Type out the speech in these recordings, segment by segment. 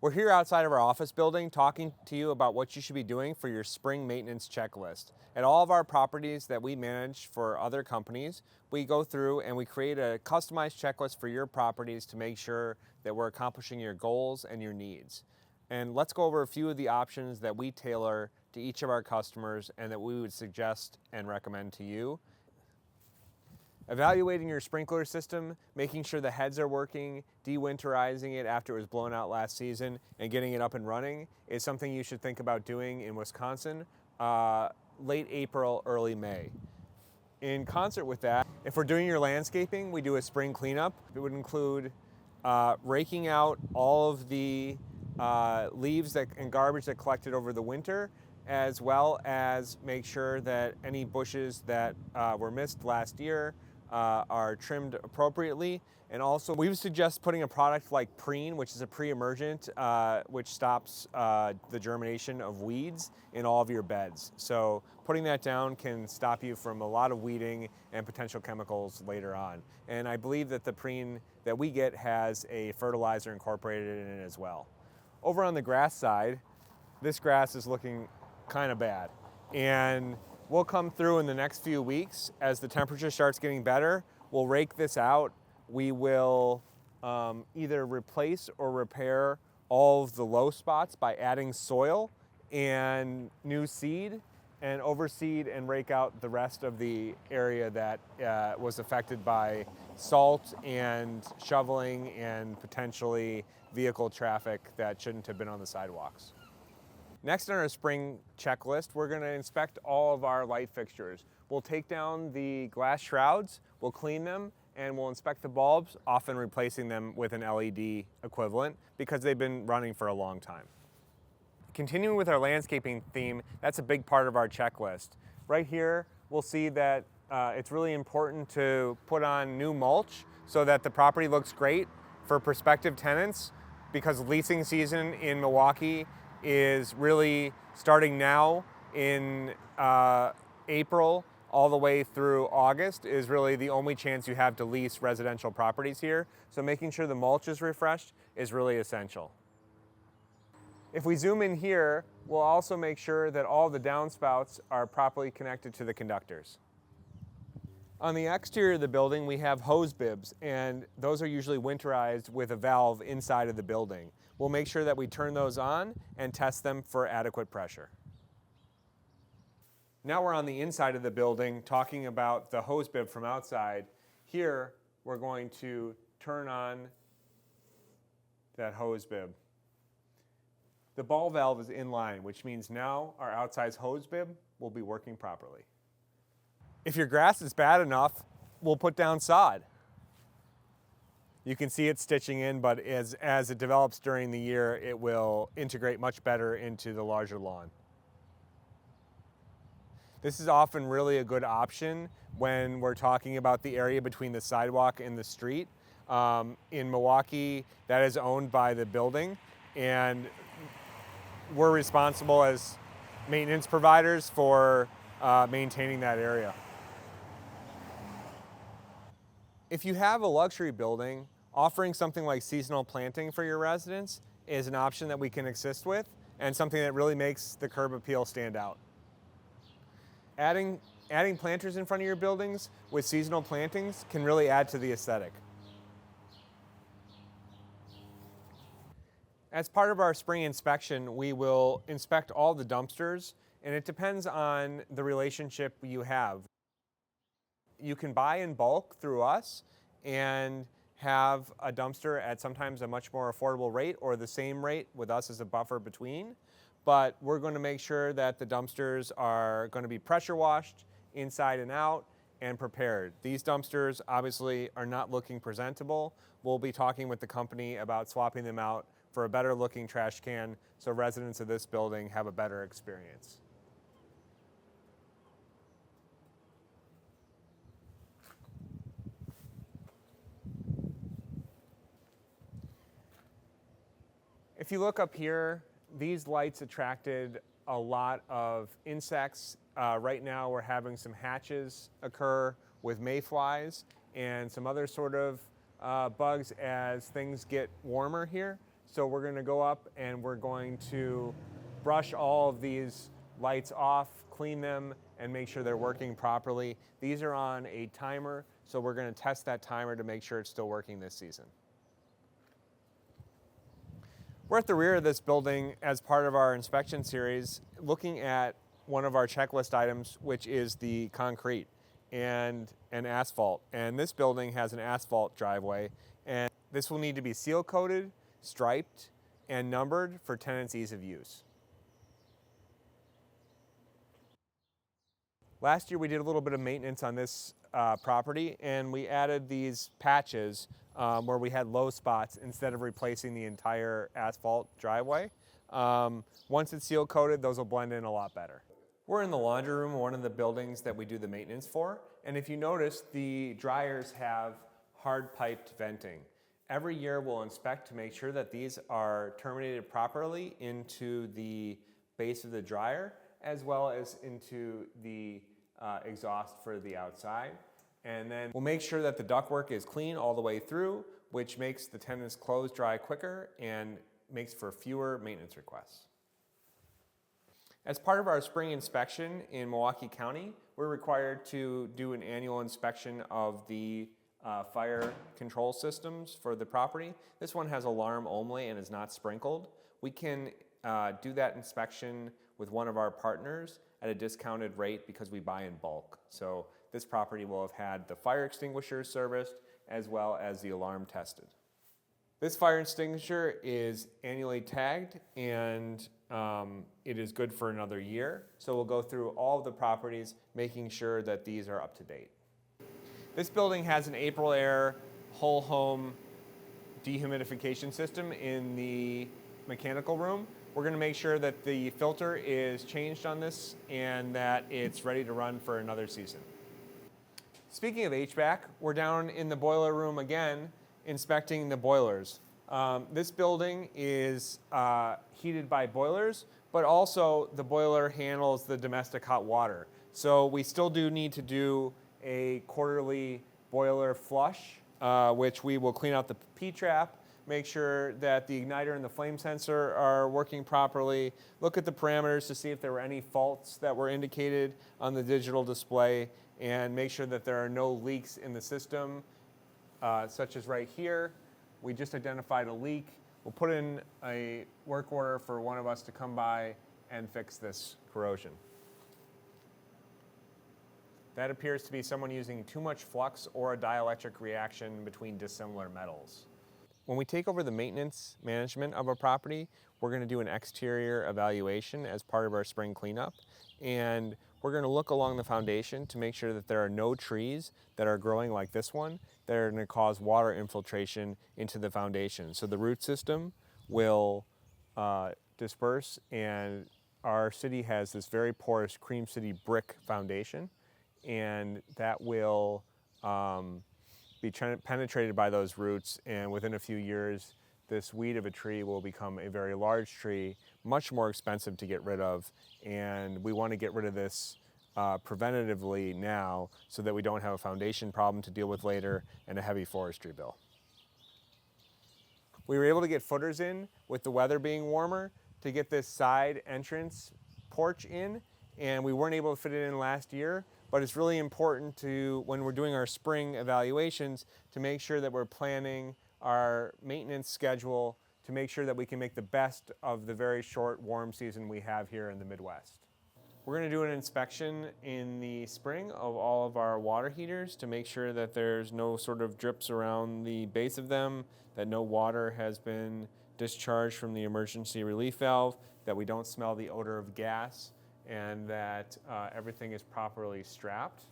We're here outside of our office building talking to you about what you should be doing for your spring maintenance checklist. At all of our properties that we manage for other companies, we go through and we create a customized checklist for your properties to make sure that we're accomplishing your goals and your needs. And let's go over a few of the options that we tailor to each of our customers and that we would suggest and recommend to you. Evaluating your sprinkler system, making sure the heads are working, dewinterizing it after it was blown out last season, and getting it up and running is something you should think about doing in Wisconsin late April, early May. In concert with that, if we're doing your landscaping, we do a spring cleanup. It would include raking out all of the leaves and garbage that collected over the winter, as well as make sure that any bushes that were missed last year are trimmed appropriately. And also we would suggest putting a product like Preen, which is a pre-emergent, which stops the germination of weeds in all of your beds. So putting that down can stop you from a lot of weeding and potential chemicals later on. And I believe that the Preen that we get has a fertilizer incorporated in it as well. Over on the grass side, this grass is looking kind of bad. And we'll come through in the next few weeks as the temperature starts getting better. We'll rake this out. We will either replace or repair all of the low spots by adding soil and new seed, and overseed and rake out the rest of the area that was affected by salt and shoveling and potentially vehicle traffic that shouldn't have been on the sidewalks. Next on our spring checklist, we're going to inspect all of our light fixtures. We'll take down the glass shrouds, we'll clean them, and we'll inspect the bulbs, often replacing them with an LED equivalent because they've been running for a long time. Continuing with our landscaping theme, that's a big part of our checklist. Right here, we'll see that it's really important to put on new mulch so that the property looks great for prospective tenants, because leasing season in Milwaukee is really starting now in April all the way through August is really the only chance you have to lease residential properties here. So making sure the mulch is refreshed is really essential. If we zoom in here, we'll also make sure that all the downspouts are properly connected to the conductors. On the exterior of the building, we have hose bibs, and those are usually winterized with a valve inside of the building. We'll make sure that we turn those on and test them for adequate pressure. Now we're on the inside of the building talking about the hose bib from outside. Here, we're going to turn on that hose bib. The ball valve is in line, which means now our outside hose bib will be working properly. If your grass is bad enough, we'll put down sod. You can see it stitching in, but as it develops during the year, it will integrate much better into the larger lawn. This is often really a good option when we're talking about the area between the sidewalk and the street. In Milwaukee, that is owned by the building, and we're responsible as maintenance providers for maintaining that area. If you have a luxury building, offering something like seasonal planting for your residents is an option that we can assist with, and something that really makes the curb appeal stand out. Adding planters in front of your buildings with seasonal plantings can really add to the aesthetic. As part of our spring inspection, we will inspect all the dumpsters, and it depends on the relationship you have. You can buy in bulk through us and have a dumpster at sometimes a much more affordable rate, or the same rate with us as a buffer between. But we're going to make sure that the dumpsters are going to be pressure washed inside and out and prepared. These dumpsters obviously are not looking presentable. We'll be talking with the company about swapping them out for a better looking trash can so residents of this building have a better experience. If you look up here, these lights attracted a lot of insects. Right now we're having some hatches occur with mayflies and some other sort of bugs as things get warmer here. So we're going to go up and we're going to brush all of these lights off, clean them, and make sure they're working properly. These are on a timer, so we're going to test that timer to make sure it's still working this season. We're at the rear of this building as part of our inspection series, looking at one of our checklist items, which is the concrete and asphalt. And this building has an asphalt driveway, and this will need to be seal coated, striped, and numbered for tenants' ease of use. Last year we did a little bit of maintenance on this property, and we added these patches where we had low spots instead of replacing the entire asphalt driveway. Once it's seal coated, those will blend in a lot better. We're in the laundry room, one of the buildings that we do the maintenance for, and if you notice, the dryers have hard piped venting. Every year we'll inspect to make sure that these are terminated properly into the base of the dryer, as well as into the exhaust for the outside. And then we'll make sure that the ductwork is clean all the way through, which makes the tenant's clothes dry quicker and makes for fewer maintenance requests. As part of our spring inspection in Milwaukee County, we're required to do an annual inspection of the fire control systems for the property. This one has alarm only and is not sprinkled. We can do that inspection with one of our partners at a discounted rate because we buy in bulk. So this property will have had the fire extinguisher serviced as well as the alarm tested. This fire extinguisher is annually tagged, and it is good for another year. So we'll go through all of the properties, making sure that these are up to date. This building has an April Air whole home dehumidification system in the mechanical room. We're going to make sure that the filter is changed on this and that it's ready to run for another season. Speaking of HVAC, we're down in the boiler room again, inspecting the boilers. This building is heated by boilers, but also the boiler handles the domestic hot water. So we still do need to do a quarterly boiler flush, which we will clean out the P-trap, make sure that the igniter and the flame sensor are working properly, look at the parameters to see if there were any faults that were indicated on the digital display, and make sure that there are no leaks in the system, such as right here. We just identified a leak. We'll put in a work order for one of us to come by and fix this corrosion. That appears to be someone using too much flux or a dielectric reaction between dissimilar metals. When we take over the maintenance management of a property, we're going to do an exterior evaluation as part of our spring cleanup. And we're going to look along the foundation to make sure that there are no trees that are growing like this one that are going to cause water infiltration into the foundation. So the root system will disperse, and our city has this very porous Cream City brick foundation, and that will be penetrated by those roots, and within a few years this weed of a tree will become a very large tree, much more expensive to get rid of, and we want to get rid of this preventatively now so that we don't have a foundation problem to deal with later and a heavy forestry bill. We were able to get footers in with the weather being warmer to get this side entrance porch in, and we weren't able to fit it in last year, but it's really important to, when we're doing our spring evaluations, to make sure that we're planning our maintenance schedule to make sure that we can make the best of the very short warm season we have here in the Midwest. We're going to do an inspection in the spring of all of our water heaters to make sure that there's no sort of drips around the base of them, that no water has been discharged from the emergency relief valve, that we don't smell the odor of gas, and that everything is properly strapped.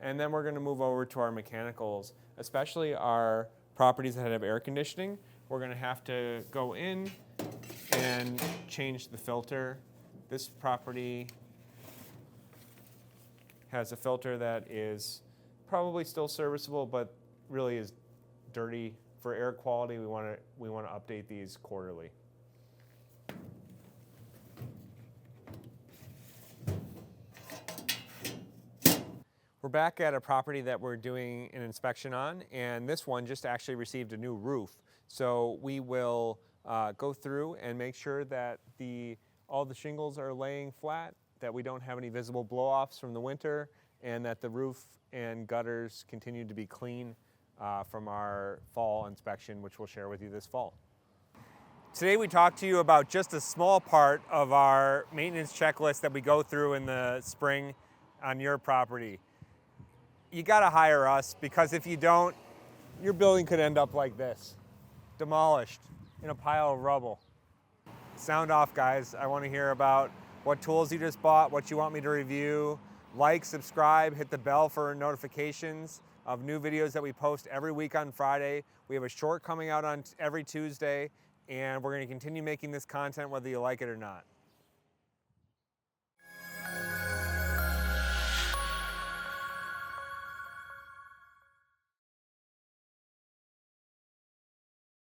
And then we're going to move over to our mechanicals, especially our properties that have air conditioning. We're going to have to go in and change the filter. This property has a filter that is probably still serviceable, but really is dirty. For air quality, we want to update these quarterly. We're back at a property that we're doing an inspection on, and this one just actually received a new roof. So we will go through and make sure that all the shingles are laying flat, that we don't have any visible blow-offs from the winter, and that the roof and gutters continue to be clean from our fall inspection, which we'll share with you this fall. Today we talked to you about just a small part of our maintenance checklist that we go through in the spring on your property. You gotta hire us, because if you don't, your building could end up like this, demolished in a pile of rubble. Sound off, guys. I want to hear about what tools you just bought, what you want me to review. Like, subscribe, hit the bell for notifications of new videos that we post every week on Friday. We have a short coming out on every Tuesday, and we're going to continue making this content whether you like it or not.